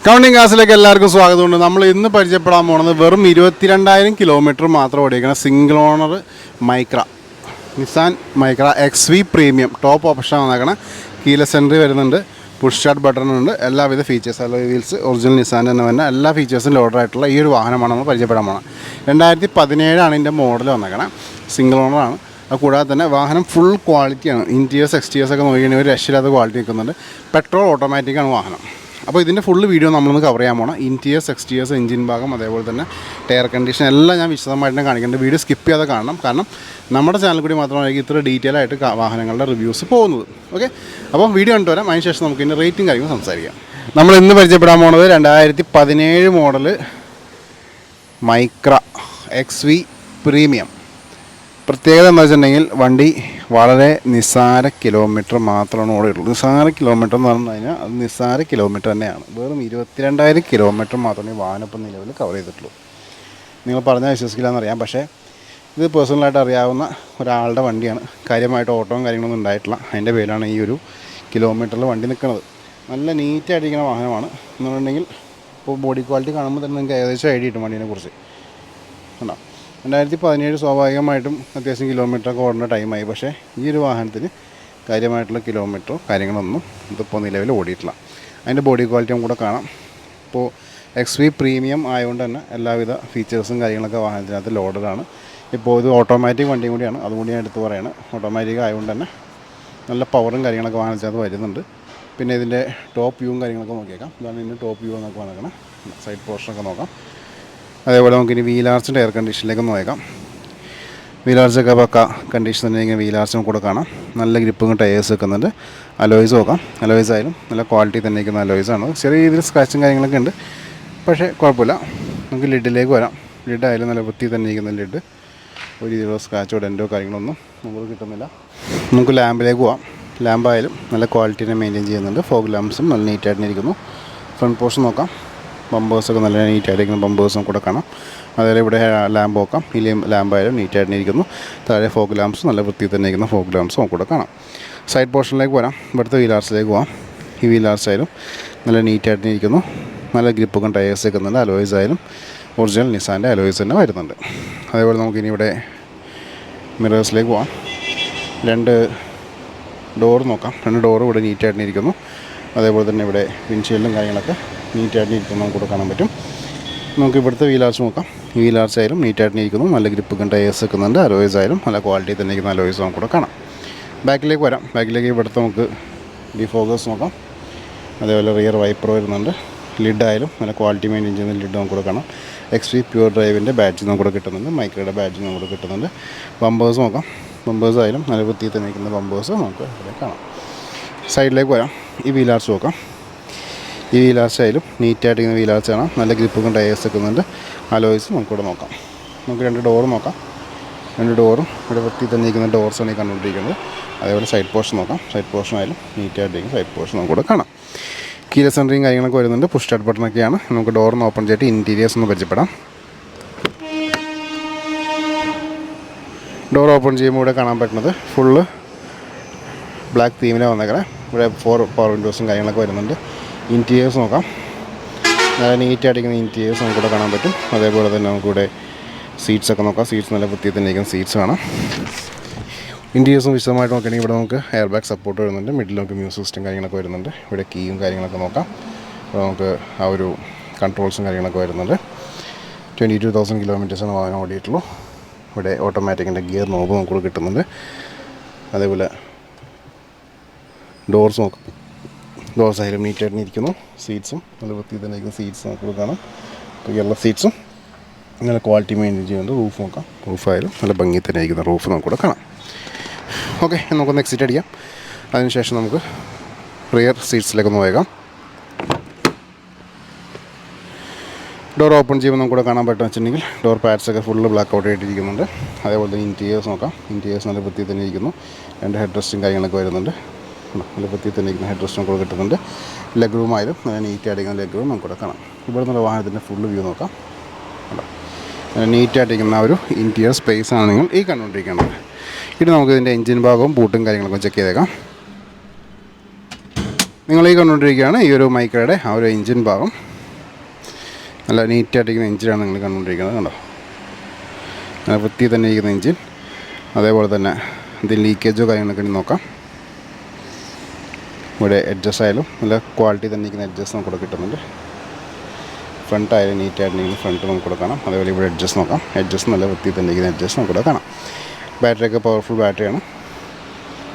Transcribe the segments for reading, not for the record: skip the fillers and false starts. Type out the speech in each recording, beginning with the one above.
Counting ക്ലാസ്സിലേക്ക് എല്ലാവർക്കും സ്വാഗതമുണ്ട്. നമ്മൾ ഇന്ന് പരിചയപ്പെടാൻ പോകുന്നത് വെറും 22,000 കിലോമീറ്റർ മാത്രം ഓടിക്കുന്ന single owner Micra Nissan Micra XV premium top option വന്നേക്കണം. കീലെസ് എൻട്രി വരുന്നുണ്ട്, പുഷ് സ്റ്റാർട്ട് ബട്ടൺ ഉണ്ട്, എല്ലാവിധ features alloy wheels original Nissan തന്നെ വരുന്ന എല്ലാ ഫീച്ചേഴ്സും ലോഡറായിട്ടുള്ള ഈ ഒരു വാഹനമാണ് നമ്മൾ പരിചയപ്പെടാൻ പോകുന്നത്. 2017 ഇതിൻ്റെ മോഡൽ വന്നേക്കണം. സിംഗിൾ ഓണറാണ്. അത് കൂടാതെ തന്നെ വാഹനം ഫുൾ ക്വാളിറ്റിയാണ്. ഇൻറ്റീരിയേഴ്സ് എക്സ്റ്റീരിയേഴ്സ് ഒക്കെ നോക്കിക്കഴിഞ്ഞാൽ ഒരു രക്ഷയില്ലാത്ത ക്വാളിറ്റി നിൽക്കുന്നുണ്ട്. പെട്രോൾ ഓട്ടോമാറ്റിക്കാണ് വാഹനം. അപ്പോൾ ഇതിൻ്റെ ഫുള്ള് വീഡിയോ നമ്മളൊന്ന് കവർ ചെയ്യാൻ പോകണം. ഇൻറ്റീരിയേഴ്സ് എക്സ്റ്റീരിയേഴ്സ് എഞ്ചിൻ ഭാഗം അതേപോലെ തന്നെ ടയർ കണ്ടീഷൻ എല്ലാം ഞാൻ വിശദമായിട്ട് കാണിക്കേണ്ടത്. വീഡിയോ സ്കിപ്പ് ചെയ്യാതെ കാണണം. കാരണം നമ്മുടെ ചാനൽ കൂടി മാത്രമായിരിക്കും ഇത്ര ഡീറ്റെയിൽ ആയിട്ട് വാഹനങ്ങളുടെ റിവ്യൂസ് പോകുന്നത്. ഓക്കെ, അപ്പോൾ വീഡിയോ കണ്ടു വരാം. അതിന് ശേഷം നമുക്ക് ഇതിൻ്റെ റേറ്റിംഗ് കാര്യങ്ങൾ സംസാരിക്കാം. നമ്മൾ ഇന്ന് പരിചയപ്പെടാൻ പോകുന്നത് 2017 മോഡൽ മൈക്ര XV പ്രീമിയം. പ്രത്യേകത എന്താ വെച്ചിട്ടുണ്ടെങ്കിൽ വണ്ടി വളരെ നിസ്സാര കിലോമീറ്റർ മാത്രമാണ് ഓടിയിട്ടുള്ളൂ. നിസ്സാര കിലോമീറ്റർ എന്ന് പറഞ്ഞു കഴിഞ്ഞാൽ അത് നിസ്സാര കിലോമീറ്റർ തന്നെയാണ്. വെറും 22,000 കിലോമീറ്റർ മാത്രമേ വാഹനം ഇപ്പം നിലവിൽ കവർ ചെയ്തിട്ടുള്ളൂ. നിങ്ങൾ പറഞ്ഞാൽ വിശ്വസിക്കില്ല എന്നറിയാം, പക്ഷേ ഇത് പേഴ്സണലായിട്ട് അറിയാവുന്ന ഒരാളുടെ വണ്ടിയാണ്. കാര്യമായിട്ട് ഓട്ടവും കാര്യങ്ങളൊന്നും ഉണ്ടായിട്ടില്ല. അതിൻ്റെ പേരിലാണ് ഈ ഒരു കിലോമീറ്ററിൽ വണ്ടി നിൽക്കുന്നത്. നല്ല നീറ്റായിട്ടിരിക്കുന്ന വാഹനമാണ് എന്നുണ്ടെങ്കിൽ ഇപ്പോൾ ബോഡി ക്വാളിറ്റി കാണുമ്പോൾ തന്നെ നിങ്ങൾക്ക് ഏകദേശം ഐഡിയ കിട്ടും വണ്ടീനെ കുറിച്ച്. ഉണ്ടോ, 2017 സ്വാഭാവികമായിട്ടും അത്യാവശ്യം കിലോമീറ്ററൊക്കെ ഓടുന്ന ടൈമായി. പക്ഷേ ഈ ഒരു വാഹനത്തിന് കാര്യമായിട്ടുള്ള കിലോമീറ്ററോ കാര്യങ്ങളൊന്നും ഇതിപ്പോൾ നിലവിൽ ഓടിയിട്ടില്ല. അതിൻ്റെ ബോഡി ക്വാളിറ്റിയും കൂടെ കാണാം. ഇപ്പോൾ XV പ്രീമിയം ആയതുകൊണ്ട് തന്നെ എല്ലാവിധ ഫീച്ചേഴ്സും കാര്യങ്ങളൊക്കെ വാഹനത്തിനകത്ത് ലോഡഡാണ്. ഇപ്പോൾ ഇത് ഓട്ടോമാറ്റിക് വണ്ടിയും കൂടിയാണ്, അതുകൊണ്ട് ഞാൻ എടുത്ത് പറയുന്നത്. ഓട്ടോമാറ്റിക് ആയതുകൊണ്ട് തന്നെ നല്ല പവറും കാര്യങ്ങളൊക്കെ വാഹനത്തിനകത്ത് വരുന്നുണ്ട്. പിന്നെ ഇതിൻ്റെ ടോപ്പ് വ്യൂവും കാര്യങ്ങളൊക്കെ നോക്കിയേക്കാം. ഇതാണ് ഇതിൻ്റെ ടോപ്പ് വ്യൂ എന്നൊക്കെ നോക്കണം. സൈഡ് പോർഷനൊക്കെ നോക്കാം. അതേപോലെ നമുക്കിനി വീലാർച്ചിൻ്റെ എയർ കണ്ടീഷനിലേക്ക് നോക്കാം. വീലാർച്ചൊക്കെ പക്ക കണ്ടീഷൻ തന്നെ ഇങ്ങനെ വീലാർച്ചും കൂടെ കാണാം. നല്ല ഗ്രിപ്പും ടയേഴ്സ് വെക്കുന്നുണ്ട്. അലോയ്സ് നോക്കാം. അലോയ്സ് ആയാലും നല്ല ക്വാളിറ്റി തന്നെ ഇരിക്കുന്ന അലോയ്സാണ്. ചെറിയ രീതിയിൽ സ്ക്രാച്ചും കാര്യങ്ങളൊക്കെ ഉണ്ട്, പക്ഷേ കുഴപ്പമില്ല. നമുക്ക് ലിഡിലേക്ക് വരാം. ലിഡ് ആയാലും നല്ല വൃത്തി തന്നെ ഇരിക്കുന്ന ലിഡ്. ഒരു രീതിയിലുള്ള സ്ക്രാച്ചോ ഡെൻറ്റോ കാര്യങ്ങളൊന്നും നമുക്ക് കിട്ടുന്നില്ല. നമുക്ക് ലാമ്പിലേക്ക് പോവാം. ലാമ്പായാലും നല്ല ക്വാളിറ്റി തന്നെ മെയിൻറ്റെയിൻ ചെയ്യുന്നുണ്ട്. ഫോഗ് ലാമ്പ്സും നല്ല നീറ്റായിട്ട് ഇരിക്കുന്നു. ഫ്രണ്ട് പോർഷൻ നോക്കാം. ബമ്പേഴ്സൊക്കെ നല്ല നീറ്റായിട്ടിരിക്കുന്ന ബമ്പേഴ്സും കൂടെ കാണാം. അതുപോലെ ഇവിടെ ലാമ്പ് നോക്കാം. ഈ ലാമ്പായാലും നീറ്റായിട്ട് ഇരിക്കുന്നു. താഴെ ഫോഗ് ലാമ്പ്സും നല്ല വൃത്തി തന്നെ ഇരിക്കുന്ന ഫോഗ് ലാമ്പ്സും കൂടെ കാണാം. സൈഡ് പോർഷനിലേക്ക് വരാം. ഇവിടുത്തെ വീലാർസിലേക്ക് പോകാം. ഈ വീലാർസ് ആയാലും നല്ല നീറ്റായിട്ട് ഇരിക്കുന്നു. നല്ല ഗ്രിപ്പൊക്കെ ടയേഴ്സ് വെക്കുന്നുണ്ട്. അലോയ്സ് ആയാലും ഒറിജിനൽ നിസാൻ്റെ അലോയ്സ് തന്നെ വരുന്നുണ്ട്. അതേപോലെ നമുക്കിനി ഇവിടെ മിറേഴ്സിലേക്ക് പോകാം. 2 ഡോർ നോക്കാം. 2 ഡോറും ഇവിടെ നീറ്റായിട്ട് ഇരിക്കുന്നു. അതേപോലെ തന്നെ ഇവിടെ വിൻഷീൽഡും കാര്യങ്ങളൊക്കെ നീറ്റായിട്ട് ഇരിക്കുന്നു നമുക്ക് കൂടെ കാണാൻ പറ്റും. നമുക്ക് ഇവിടുത്തെ വീലാർച്ച് നോക്കാം. ഈ വീലാർച്ച് ആയാലും നീറ്റായിട്ട് ഇരിക്കുന്നു. നല്ല ഗ്രിപ്പൊക്കെ ടയേഴ്സ് വെക്കുന്നുണ്ട്. അലോയ്സ് ആയാലും നല്ല ക്വാളിറ്റി തന്നെ ഇരിക്കുന്ന അലോയ്സ് നമുക്ക് കൂടെ കാണാം. ബാക്കിലേക്ക് വരാം. ബാക്കിലേക്ക് ഇവിടുത്തെ നമുക്ക് ഡിഫോഗേഴ്സ് നോക്കാം. അതേപോലെ റിയർ വൈപ്പർ വരുന്നുണ്ട്. ലിഡ് ആയാലും നല്ല ക്വാളിറ്റി മെയിൻറ്റെയിൻ ചെയ്യുന്ന ലിഡ് നമുക്ക് കൂടെ കാണാം. XV പ്യൂർ ഡ്രൈവിൻ്റെ ബാഡ്ജ് നമുക്ക് കൂടെ കിട്ടുന്നുണ്ട്. മൈക്രയുടെ ബാഡ്ജ് നമുക്ക് കൂടെ കിട്ടുന്നുണ്ട്. ബമ്പേഴ്സ് നോക്കാം. ബമ്പേഴ്സ് ആയാലും നല്ല വൃത്തി തന്നെ ഇരിക്കുന്ന ബമ്പേഴ്സ് നമുക്ക് ഇവിടെ കാണാം. സൈഡിലേക്ക് വരാം. ഈ വീലാർച്ച് നോക്കാം. ഈ വീലാർച്ച് ആയാലും നീറ്റായിട്ടിരിക്കുന്ന വീലാർച്ച് കാണാം. നല്ല ഗ്രിപ്പൊക്കെ ടയേഴ്സ് വെക്കുന്നുണ്ട്. അലോയ്സ് നമുക്കിവിടെ നോക്കാം. നമുക്ക് 2 ഡോറ് നോക്കാം. 2 ഡോറും ഇവിടെ വൃത്തി തന്നെ ഇരിക്കുന്ന ഡോർസാണ് ഈ കണ്ടുകൊണ്ടിരിക്കുന്നത്. അതേപോലെ സൈഡ് പോർഷൻ നോക്കാം. സൈഡ് പോർഷൻ ആയാലും നീറ്റായിട്ടിരിക്കുന്ന സൈഡ് പോർഷൻ നമുക്കിവിടെ കാണാം. കീലെസ് എൻട്രിയും കാര്യങ്ങളൊക്കെ വരുന്നുണ്ട്. പുഷ് സ്റ്റാർട്ട് ബട്ടണൊക്കെയാണ്. നമുക്ക് ഡോറിന് ഓപ്പൺ ചെയ്തിട്ട് ഇൻറ്റീരിയേഴ്സ് ഒന്ന് പരിചയപ്പെടാം. ഡോർ ഓപ്പൺ ചെയ്യുമ്പോൾ ഇവിടെ കാണാൻ പറ്റുന്നത് ഫുള്ള് ബ്ലാക്ക് തീമിലാണ് വന്നേക്കണേ. ഇവിടെ 4 പവർ വിൻഡോസും കാര്യങ്ങളൊക്കെ വരുന്നുണ്ട്. ഇൻറ്റീരിയേഴ്സ് നോക്കാം. നല്ല നീറ്റായിട്ടിരിക്കുന്ന ഇൻറ്റീരിയേഴ്സ് നമുക്കിവിടെ കാണാൻ പറ്റും. അതേപോലെ തന്നെ നമുക്കിവിടെ സീറ്റ്സൊക്കെ നോക്കാം. സീറ്റ്സ് നല്ല വൃത്തി തന്നെ ഇരിക്കുന്ന സീറ്റ്സ് കാണാം. ഇൻറ്റീരിയേഴ്സും വിശദമായിട്ട് നോക്കുകയാണെങ്കിൽ ഇവിടെ നമുക്ക് എയർ ബാഗ് സപ്പോർട്ട് വരുന്നുണ്ട്. മിഡിൽ നമുക്ക് മ്യൂസിക് സിസ്റ്റം കാര്യങ്ങളൊക്കെ വരുന്നുണ്ട്. ഇവിടെ കീയും കാര്യങ്ങളൊക്കെ നോക്കാം. അപ്പോൾ നമുക്ക് ആ ഒരു കൺട്രോൾസും കാര്യങ്ങളൊക്കെ വരുന്നുണ്ട്. 22,000 കിലോമീറ്റേഴ്സാണ് വാഹനം ഓടിയിട്ടുള്ളൂ. ഇവിടെ ഓട്ടോമാറ്റിക്കിൻ്റെ ഗിയർ നോബ് നമുക്ക് കിട്ടുന്നുണ്ട്. അതേപോലെ ഡോർസ് നോക്കാം. ഡോർസ് ആയാലും നീറ്റായിട്ട് ഇരിക്കുന്നു. സീറ്റ്സും നല്ല വൃത്തി തന്നെ ഇരിക്കുന്ന സീറ്റ്സ് നമുക്ക് കാണാം. റിയറുള്ള സീറ്റ്സും നല്ല ക്വാളിറ്റി മെയിൻറ്റെയിൻ ചെയ്യുന്നുണ്ട്. റൂഫ് നോക്കാം. റൂഫായാലും നല്ല ഭംഗി തന്നെ ഇരിക്കുന്ന റൂഫ് നമുക്കിവിടെ കാണാം. ഓക്കെ, നമുക്കൊന്ന് എക്സിറ്റ് അടിക്കാം. അതിനുശേഷം നമുക്ക് റിയർ സീറ്റ്സിലേക്ക് നോക്കാം. ഡോർ ഓപ്പൺ ചെയ്യുമ്പോൾ നമുക്കിവിടെ കാണാൻ പറ്റുമെന്ന് വെച്ചിട്ടുണ്ടെങ്കിൽ ഡോർ പാഡ്സൊക്കെ ഫുള്ള് ബ്ലാക്ക് ഔട്ട് ആയിട്ടിരിക്കുന്നുണ്ട്. അതേപോലെ തന്നെ ഇൻറ്റീരിയേഴ്സ് നോക്കാം. ഇൻറ്റീരിയേഴ്സ് നല്ല വൃത്തി തന്നെ ഇരിക്കുന്നു. 2 ഹെഡ് റെസ്റ്റും കാര്യങ്ങളൊക്കെ വരുന്നുണ്ട്. നല്ല വൃത്തി തന്നെ ഇരിക്കുന്ന ഹെഡ് റെസ്റ്റും കൂടെ കിട്ടുന്നുണ്ട്. ലെഗ് റൂം ആയാലും നല്ല നീറ്റായിട്ടിരിക്കുന്ന ലെഗ് റൂം നമുക്കിവിടെ കാണാം. ഇവിടെ നിന്നുള്ള വാഹനത്തിൻ്റെ ഫുള്ള് വ്യൂ നോക്കാം. നീറ്റായിട്ടിരിക്കുന്ന ആ ഒരു ഇൻറ്റീരിയർ സ്പേസാണ് നിങ്ങൾ ഈ കണ്ടുകൊണ്ടിരിക്കുന്നത്. ഇനി നമുക്ക് ഇതിൻ്റെ എഞ്ചിൻ ഭാഗവും ബൂട്ടും കാര്യങ്ങളൊക്കെ ചെക്ക് ചെയ്തേക്കാം. നിങ്ങൾ ഈ കണ്ടുകൊണ്ടിരിക്കുകയാണ് ഈ ഒരു മൈക്രയുടെ ആ ഒരു എഞ്ചിൻ ഭാഗം. നല്ല നീറ്റായിട്ടിരിക്കുന്ന എഞ്ചിനാണ് നിങ്ങൾ കണ്ടുകൊണ്ടിരിക്കുന്നത്. കണ്ടോ, നല്ല വൃത്തി തന്നെ ഇരിക്കുന്ന എഞ്ചിൻ. അതേപോലെ തന്നെ ഇതിൽ ലീക്കേജോ കാര്യങ്ങളൊക്കെ ഉണ്ടെങ്കിൽ നോക്കാം. ഇവിടെ എഡ്ജസ് ആയാലും നല്ല ക്വാളിറ്റി തന്നെ ഇരിക്കുന്ന എഡ്ജസ് നമുക്കിവിടെ കിട്ടുന്നുണ്ട്. ഫ്രണ്ട് ആയാലും നീറ്റായിട്ടുണ്ടെങ്കിൽ ഫ്രണ്ട് നമുക്കിവിടെ കാണാം. അതേപോലെ ഇവിടെ എഡ്ജസ് നോക്കാം. എഡ്ജസ് നല്ല വൃത്തി തന്നെ ഇരിക്കുന്ന എഡ്ജസ് നമുക്കിവിടെ കാണാം. ബാറ്ററിയൊക്കെ പവർഫുൾ ബാറ്ററിയാണ്.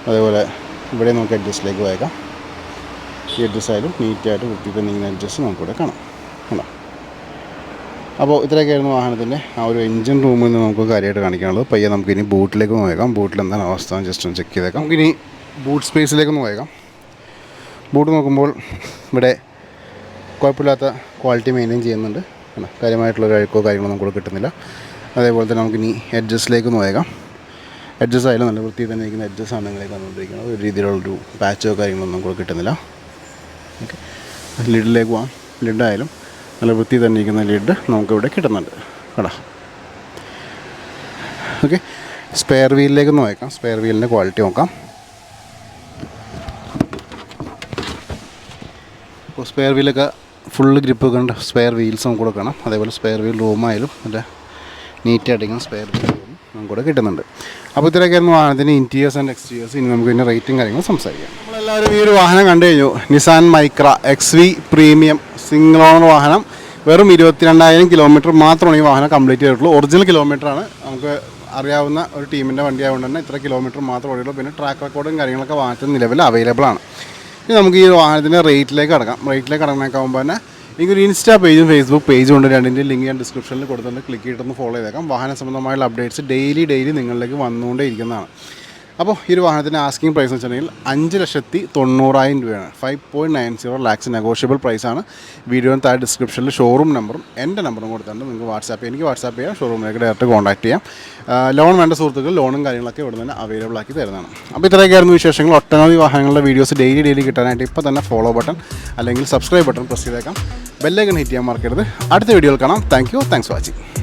അതേപോലെ ഇവിടെ നമുക്ക് എഡ്ജസ്റ്റിലേക്ക് വായിക്കാം. ഈ എഡ്ജസ് ആയാലും നീറ്റായിട്ട് വൃത്തി തന്നെ ഇരിക്കുന്ന എഡ്ജസ് നമുക്കിവിടെ കാണാം. കാണാം. അപ്പോൾ ഇത്രയൊക്കെയായിരുന്നു വാഹനത്തിൻ്റെ ആ ഒരു എഞ്ചിൻ റൂമിൽ നിന്ന് നമുക്ക് കാര്യമായിട്ട് കാണിക്കാനുള്ളത്. പയ്യെ നമുക്കിനി ബൂട്ടിലേക്ക് നോക്കാം. ബൂട്ടിൽ എന്താണ് അവസ്ഥ ജസ്റ്റ് ഒന്ന് ചെക്ക് ചെയ്തേക്കാം. നമുക്കിനി ബൂട്ട് സ്പേസിലേക്കൊന്ന് പോയേക്കാം. ബൂട്ട് നോക്കുമ്പോൾ ഇവിടെ കുഴപ്പമില്ലാത്ത ക്വാളിറ്റി മെയിൻറ്റെയിൻ ചെയ്യുന്നുണ്ട്. കാര്യമായിട്ടുള്ളൊരു അഴുക്കോ കാര്യങ്ങളോ നമുക്ക് കിട്ടുന്നില്ല. അതേപോലെ തന്നെ നമുക്കിനി എഡ്ജസ്റ്റിലേക്ക് നോക്കാം. എഡ്ജസ് ആയാലും നല്ല വൃത്തി തന്നെ ഇരിക്കുന്ന എഡ്ജസ്സാണ് നിങ്ങളെ കണ്ടുകൊണ്ടിരിക്കുന്നത്. ഒരു രീതിയിലുള്ളൊരു പാച്ചോ കാര്യങ്ങളൊന്നും നമുക്ക് കിട്ടുന്നില്ല. ഓക്കെ, ലിഡിലേക്ക് പോകാം. ലിഡായാലും നല്ല വൃത്തി തന്നെ ഇരിക്കുന്ന ലിഡ് നമുക്കിവിടെ കിട്ടുന്നുണ്ട്. കേട്ടോ. ഓക്കെ, സ്പെയർ വീലിലേക്ക് നോക്കാം. സ്പെയർ വീലിൻ്റെ ക്വാളിറ്റി നോക്കാം. അപ്പോൾ സ്പെയർ വീലൊക്കെ ഫുള്ള് ഗ്രിപ്പ് കണ്ട് സ്പെയർ വീൽസ് നമുക്കിവിടെ കാണാം. അതേപോലെ സ്പെയർ വീൽ റൂമായാലും നല്ല നീറ്റായിട്ടിരിക്കുന്ന സ്പെയർ വീൽ റൂം നമുക്കിവിടെ കിട്ടുന്നുണ്ട്. അപ്പോൾ ഇത്രയൊക്കെയായിരുന്നു വാഹനത്തിൻ്റെ ഇൻറ്റീരിയേഴ്സ് ആൻഡ് എക്സ്റ്റീരിയേഴ്സ്. ഇനി നമുക്ക് ഇതിൻ്റെ റേറ്റും കാര്യങ്ങളും സംസാരിക്കാം. നമ്മളെല്ലാവരും ഈ ഒരു വാഹനം കണ്ടു കഴിഞ്ഞു. Nissan Micra XV premium single owner വാഹനം. വെറും 22,000 കിലോമീറ്റർ മാത്രമാണ് ഈ വാഹനം കംപ്ലീറ്റ് ചെയ്തിട്ടുള്ളൂ. ഒറിജിനൽ കിലോമീറ്ററാണ്. നമുക്ക് അറിയാവുന്ന ഒരു ടീമിൻ്റെ വണ്ടി ആയതുകൊണ്ട് തന്നെ ഇത്ര കിലോമീറ്റർ മാത്രമേ ഉള്ളൂ. പിന്നെ ട്രാക്ക് റെക്കോർഡും കാര്യങ്ങളൊക്കെ വാഹനത്തിന് നിലവിൽ അവൈലബിൾ ആണ്. ഇനി നമുക്ക് ഈ വാഹനത്തിൻ്റെ റേറ്റിലേക്ക് കടക്കാം. റേറ്റിലേക്ക് കടന്നേക്കാകുമ്പോൾ തന്നെ എനിക്കൊരു ഇൻസ്റ്റാ പേജും ഫേസ്ബുക്ക് പേജും ഉണ്ട്. രണ്ടിൻ്റെ ലിങ്ക് ഞാൻ ഡിസ്ക്രിപ്ഷനിൽ കൊടുത്തിട്ടുണ്ട്. ക്ലിക്ക് ചെയ്തിട്ടൊന്ന് ഫോളോ ചെയ്തേക്കാം. വാഹന സംബന്ധമായുള്ള അപ്ഡേറ്റ്സ് ഡെയിലി നിങ്ങളിലേക്ക് വന്നുകൊണ്ടേ ഇരിക്കുന്നതാണ്. അപ്പോൾ ഈ ഒരു വാഹനത്തിൻ്റെ ആസ്കിങ് പ്രൈസ് എന്ന് വെച്ചിട്ടുണ്ടെങ്കിൽ 5,90,000 രൂപയാണ്. 5.90 lakhs നെഗോഷ്യബിൾ പ്രൈസാണ്. വീഡിയോന് താഴെ ഡിസ്ക്രിപ്ഷനിൽ ഷോറൂം നമ്പറും എൻ്റെ നമ്പറും കൊടുത്തിട്ടുണ്ട്. നിങ്ങൾക്ക് എനിക്ക് വാട്സാപ്പ് ചെയ്യാം. ഷോറൂമിലേക്ക് ഡയറക്റ്റ് കോൺടാക്ട് ചെയ്യാം. ലോൺ വേണ്ട സുഹൃത്തുക്കൾ ലോണും കാര്യങ്ങളൊക്കെ ഇവിടെ നിന്ന് അവൈലബിൾ ആക്കി തരുന്നതാണ്. അപ്പോൾ ഇത്രയൊക്കെയായിരുന്നു വിശേഷങ്ങൾ. ഒട്ടനവധി വാഹനങ്ങളുടെ വീഡിയോസ് ഡെയിലി കിട്ടാനായിട്ട് ഇപ്പോൾ തന്നെ ഫോളോ ബട്ടൺ അല്ലെങ്കിൽ സബ്സ്ക്രൈബ് ബട്ടൺ പ്രസ് ചെയ്തേക്കാം. ബെല്ലൈക്കൺ ഹിറ്റ് ചെയ്യാൻ മറക്കരുത്. അടുത്ത വീഡിയോയിൽ കാണാം. Thanks for watching.